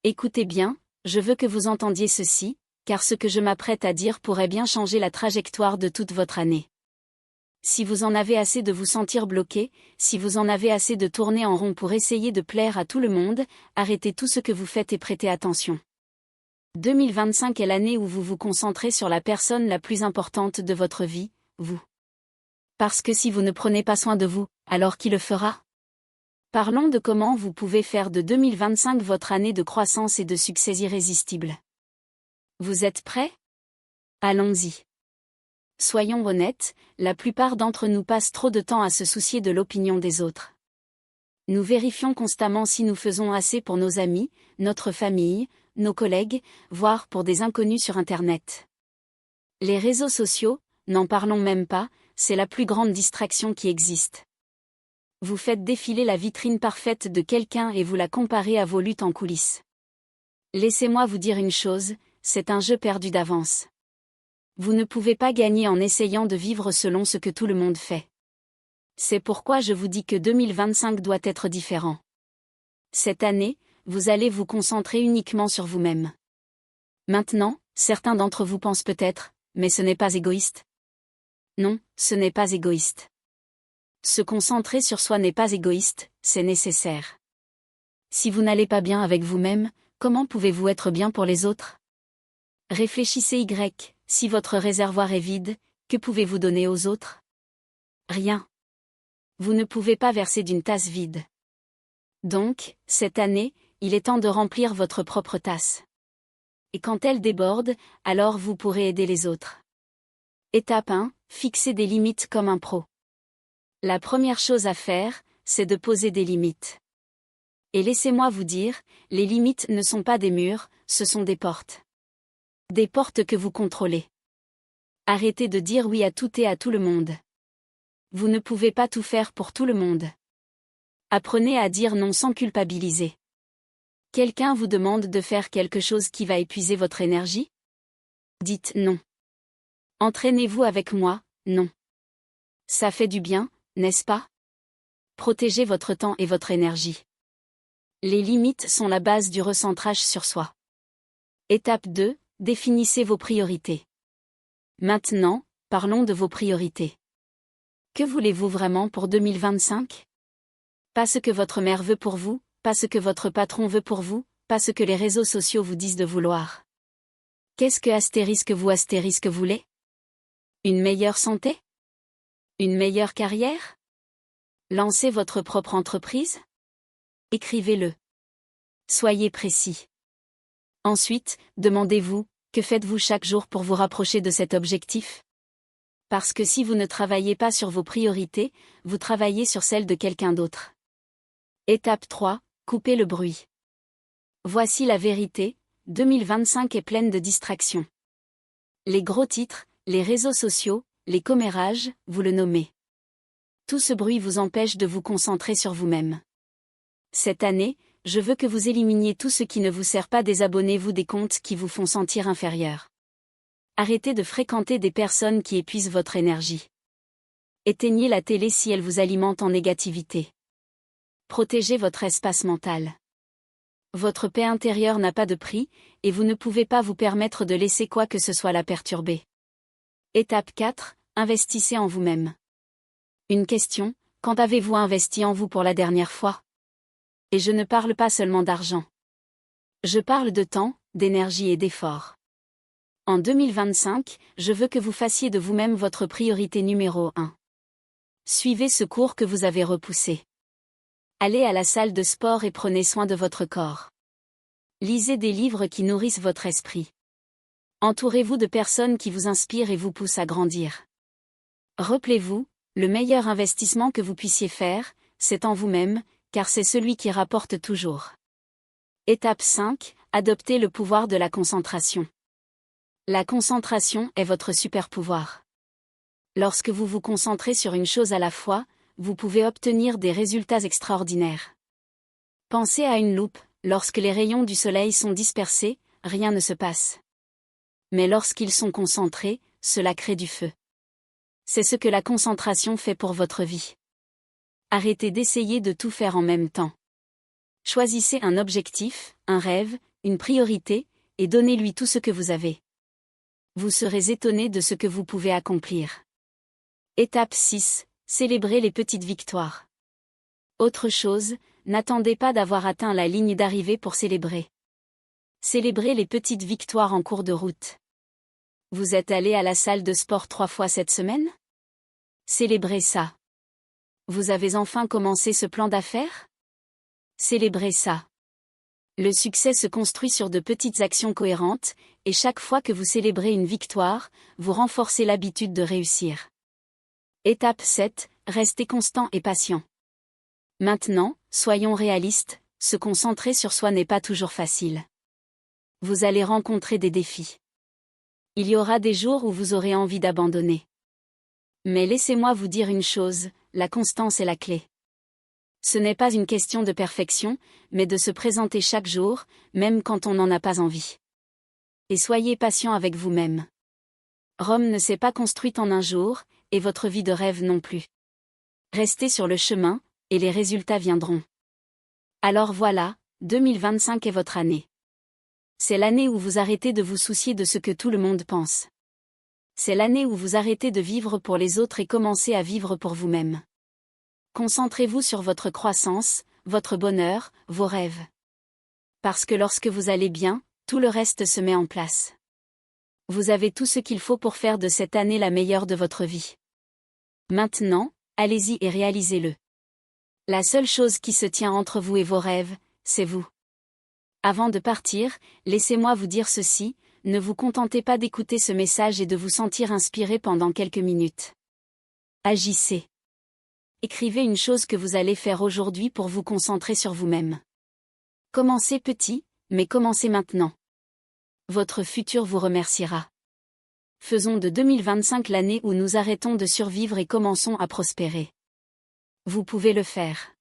Écoutez bien, je veux que vous entendiez ceci, car ce que je m'apprête à dire pourrait bien changer la trajectoire de toute votre année. Si vous en avez assez de vous sentir bloqué, si vous en avez assez de tourner en rond pour essayer de plaire à tout le monde, arrêtez tout ce que vous faites et prêtez attention. 2025 est l'année où vous vous concentrez sur la personne la plus importante de votre vie, vous. Parce que si vous ne prenez pas soin de vous, alors qui le fera ? Parlons de comment vous pouvez faire de 2025 votre année de croissance et de succès irrésistible. Vous êtes prêts ? Allons-y. Soyons honnêtes, la plupart d'entre nous passent trop de temps à se soucier de l'opinion des autres. Nous vérifions constamment si nous faisons assez pour nos amis, notre famille, nos collègues, voire pour des inconnus sur Internet. Les réseaux sociaux, n'en parlons même pas, c'est la plus grande distraction qui existe. Vous faites défiler la vitrine parfaite de quelqu'un et vous la comparez à vos luttes en coulisses. Laissez-moi vous dire une chose, c'est un jeu perdu d'avance. Vous ne pouvez pas gagner en essayant de vivre selon ce que tout le monde fait. C'est pourquoi je vous dis que 2025 doit être différent. Cette année, vous allez vous concentrer uniquement sur vous-même. Maintenant, certains d'entre vous pensent peut-être, mais ce n'est pas égoïste. Non, ce n'est pas égoïste. Se concentrer sur soi n'est pas égoïste, c'est nécessaire. Si vous n'allez pas bien avec vous-même, comment pouvez-vous être bien pour les autres ? Réfléchissez si votre réservoir est vide, que pouvez-vous donner aux autres ? Rien. Vous ne pouvez pas verser d'une tasse vide. Donc, cette année, il est temps de remplir votre propre tasse. Et quand elle déborde, alors vous pourrez aider les autres. Étape 1, fixez des limites comme un pro. La première chose à faire, c'est de poser des limites. Et laissez-moi vous dire, les limites ne sont pas des murs, ce sont des portes. Des portes que vous contrôlez. Arrêtez de dire oui à tout et à tout le monde. Vous ne pouvez pas tout faire pour tout le monde. Apprenez à dire non sans culpabiliser. Quelqu'un vous demande de faire quelque chose qui va épuiser votre énergie ? Dites non. Entraînez-vous avec moi, non. Ça fait du bien, n'est-ce pas ? Protégez votre temps et votre énergie. Les limites sont la base du recentrage sur soi. Étape 2, définissez vos priorités. Maintenant, parlons de vos priorités. Que voulez-vous vraiment pour 2025 ? Pas ce que votre mère veut pour vous, pas ce que votre patron veut pour vous, pas ce que les réseaux sociaux vous disent de vouloir. Qu'est-ce que vous voulez ? Une meilleure santé ? Une meilleure carrière ? Lancez votre propre entreprise ? Écrivez-le. Soyez précis. Ensuite, demandez-vous, que faites-vous chaque jour pour vous rapprocher de cet objectif ? Parce que si vous ne travaillez pas sur vos priorités, vous travaillez sur celles de quelqu'un d'autre. Étape 3, coupez le bruit. Voici la vérité, 2025 est pleine de distractions. Les gros titres, les réseaux sociaux, les commérages, vous le nommez. Tout ce bruit vous empêche de vous concentrer sur vous-même. Cette année, je veux que vous éliminiez tout ce qui ne vous sert pas. Désabonnez-vous des comptes qui vous font sentir inférieur. Arrêtez de fréquenter des personnes qui épuisent votre énergie. Éteignez la télé si elle vous alimente en négativité. Protégez votre espace mental. Votre paix intérieure n'a pas de prix, et vous ne pouvez pas vous permettre de laisser quoi que ce soit la perturber. Étape 4, investissez en vous-même. Une question, quand avez-vous investi en vous pour la dernière fois ? Et je ne parle pas seulement d'argent. Je parle de temps, d'énergie et d'effort. En 2025, je veux que vous fassiez de vous-même votre priorité numéro 1. Suivez ce cours que vous avez repoussé. Allez à la salle de sport et prenez soin de votre corps. Lisez des livres qui nourrissent votre esprit. Entourez-vous de personnes qui vous inspirent et vous poussent à grandir. Rappelez-vous, le meilleur investissement que vous puissiez faire, c'est en vous-même, car c'est celui qui rapporte toujours. Étape 5, adoptez le pouvoir de la concentration. La concentration est votre super pouvoir. Lorsque vous vous concentrez sur une chose à la fois, vous pouvez obtenir des résultats extraordinaires. Pensez à une loupe, lorsque les rayons du soleil sont dispersés, rien ne se passe. Mais lorsqu'ils sont concentrés, cela crée du feu. C'est ce que la concentration fait pour votre vie. Arrêtez d'essayer de tout faire en même temps. Choisissez un objectif, un rêve, une priorité, et donnez-lui tout ce que vous avez. Vous serez étonné de ce que vous pouvez accomplir. Étape 6. Célébrez les petites victoires. Autre chose, n'attendez pas d'avoir atteint la ligne d'arrivée pour célébrer. Célébrez les petites victoires en cours de route. Vous êtes allé à la salle de sport 3 fois cette semaine? Célébrez ça. Vous avez enfin commencé ce plan d'affaires? Célébrez ça. Le succès se construit sur de petites actions cohérentes, et chaque fois que vous célébrez une victoire, vous renforcez l'habitude de réussir. Étape 7. Restez constant et patient. Maintenant, soyons réalistes, se concentrer sur soi n'est pas toujours facile. Vous allez rencontrer des défis. Il y aura des jours où vous aurez envie d'abandonner. Mais laissez-moi vous dire une chose, la constance est la clé. Ce n'est pas une question de perfection, mais de se présenter chaque jour, même quand on n'en a pas envie. Et soyez patient avec vous-même. Rome ne s'est pas construite en un jour, et votre vie de rêve non plus. Restez sur le chemin, et les résultats viendront. Alors voilà, 2025 est votre année. C'est l'année où vous arrêtez de vous soucier de ce que tout le monde pense. C'est l'année où vous arrêtez de vivre pour les autres et commencez à vivre pour vous-même. Concentrez-vous sur votre croissance, votre bonheur, vos rêves. Parce que lorsque vous allez bien, tout le reste se met en place. Vous avez tout ce qu'il faut pour faire de cette année la meilleure de votre vie. Maintenant, allez-y et réalisez-le. La seule chose qui se tient entre vous et vos rêves, c'est vous. Avant de partir, laissez-moi vous dire ceci, ne vous contentez pas d'écouter ce message et de vous sentir inspiré pendant quelques minutes. Agissez. Écrivez une chose que vous allez faire aujourd'hui pour vous concentrer sur vous-même. Commencez petit, mais commencez maintenant. Votre futur vous remerciera. Faisons de 2025 l'année où nous arrêtons de survivre et commençons à prospérer. Vous pouvez le faire.